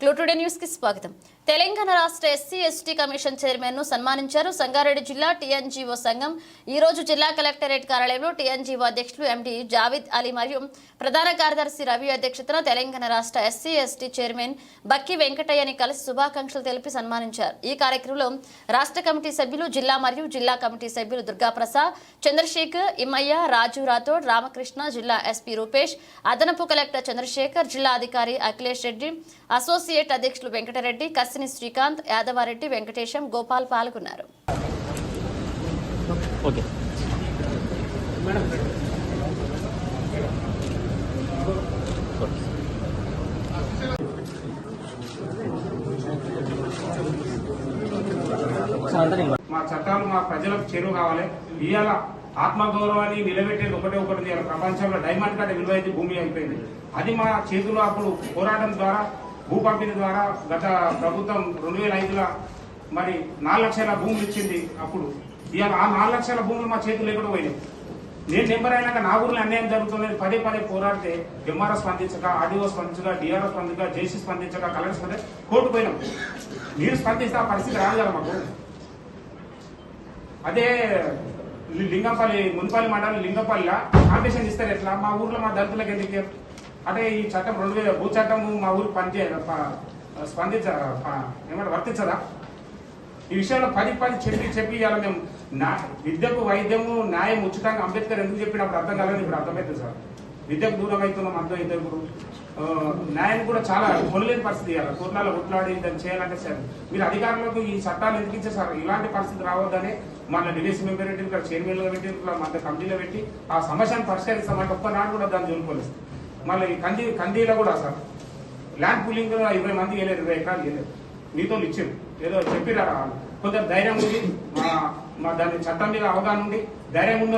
Today news కి స్వాగతం. తెలంగాణ రాష్ట్ర ఎస్సీ ఎస్టీ కమిషన్ చైర్మన్ ను సన్మానించారు. సంగారెడ్డి జిల్లా టీఎన్జీఓ సంఘం ఈ రోజు జిల్లా కలెక్టరేట్ కార్యాలయంలో టీఎన్జీఓ అధ్యక్షులు ఎండి జావిద్ అలీ మరియు ప్రధాన కార్యదర్శి రవి అధ్యక్షతన తెలంగాణ రాష్ట్ర ఎస్సీ ఎస్టీ చైర్మన్ బక్కి వెంకటయ్యని కలిసి శుభాకాంక్షలు తెలిపి సన్మానించారు. ఈ కార్యక్రమంలో రాష్ట్ర కమిటీ సభ్యులు, జిల్లా మరియు జిల్లా కమిటీ సభ్యులు దుర్గాప్రసాద్, చంద్రశేఖర్, ఇమ్మయ్య, రాజు రాథోడ్, రామకృష్ణ, జిల్లా ఎస్పీ రూపేష్, అదనపు కలెక్టర్ చంద్రశేఖర్, జిల్లా అధికారి అఖిలేష్ రెడ్డి, అసోసియేట్ అధ్యక్షులు వెంకటరెడ్డి, కసిని శ్రీకాంత్, యాదవారెడ్డి, వెంకటేశం, గోపాల్ పాల్గొన్నారు. మా చట్టాలు మా ప్రజలకు చేరువ కావాలి. ఇవాళ ఆత్మగౌరవాన్ని నిలబెట్టేది ఒకటి ప్రపంచంలో డైమండ్ కంటే విలువైతే భూమి అయిపోయింది. అది మా చేతుల్లో అప్పుడు పోరాటం ద్వారా, భూ పంపిణీ ద్వారా గత ప్రభుత్వం 2005లో మరి 4 లక్షల భూములు ఇచ్చింది. అప్పుడు ఇవాళ ఆ 4 లక్షల భూములు మా చేతులు లేకుండా పోయినాయి. నేను నెంబర్ అయినాక నా ఊర్లో అన్యాయం జరుగుతుంది పదే పోరాడితే ఎంఆర్ఓ స్పందించక, ఆర్డీఓ స్పందించక, డిఆర్ఓ స్పందించక, జేసీ స్పందించక, కలెక్టర్ స్పందించక కోర్టు పోయినాం. మీరు స్పందిస్తే ఆ పరిస్థితి రాదు కదా మాకు. అదే లింగంపల్లి మున్పల్లి మండలం లింగంపల్లిలో కాంపిటీషన్ ఇస్తారు ఎట్లా? మా ఊర్లో మా దళితులకు ఎందుకు? అంటే ఈ చట్టం 2000 భూ చట్టం మా ఊరికి వర్తించదా? ఈ విషయంలో 10 చెప్పి ఇవాళ మేము విద్యకు, వైద్యము, న్యాయం ఉచితంగా అంబేద్కర్ ఎందుకు చెప్పినప్పుడు అర్థం కాలేదు. ఇప్పుడు అర్థమవుతుంది సార్. విద్యకు దూరం అవుతున్నాం, అర్థం అయితే ఇప్పుడు న్యాయం కూడా చాలా కొనలేని పరిస్థితి. ఇవ్వాలి కోర్టులలో కొట్లాడి దాన్ని చేయాలంటే సార్ మీరు అధికారులకు ఈ చట్టాలు ఎందుకు ఇచ్చే సార్? ఇలాంటి పరిస్థితి రావద్దని మళ్ళీ డివిజన్ మెంబర్ పెట్టి, ఇక్కడ చైర్మన్గా పెట్టి, మళ్ళీ కమిటీలో పెట్టి ఆ సమస్యను పరిష్కరిస్తామంటే ఒక్కనాడు కూడా దాన్ని జోలుకోలేదు. మళ్ళీ కందీలో కూడా సార్ ల్యాండ్ పూలింగ్ 20 మంది వేయలేదు, 20 ఎకరాలు వేయలేదు. మీతో ఇచ్చారు ఏదో చెప్పిరా. కొందరు ధైర్యం ఉంది, మా దాని చట్టం మీద అవగాహన ఉంది, ధైర్యం ఉంది.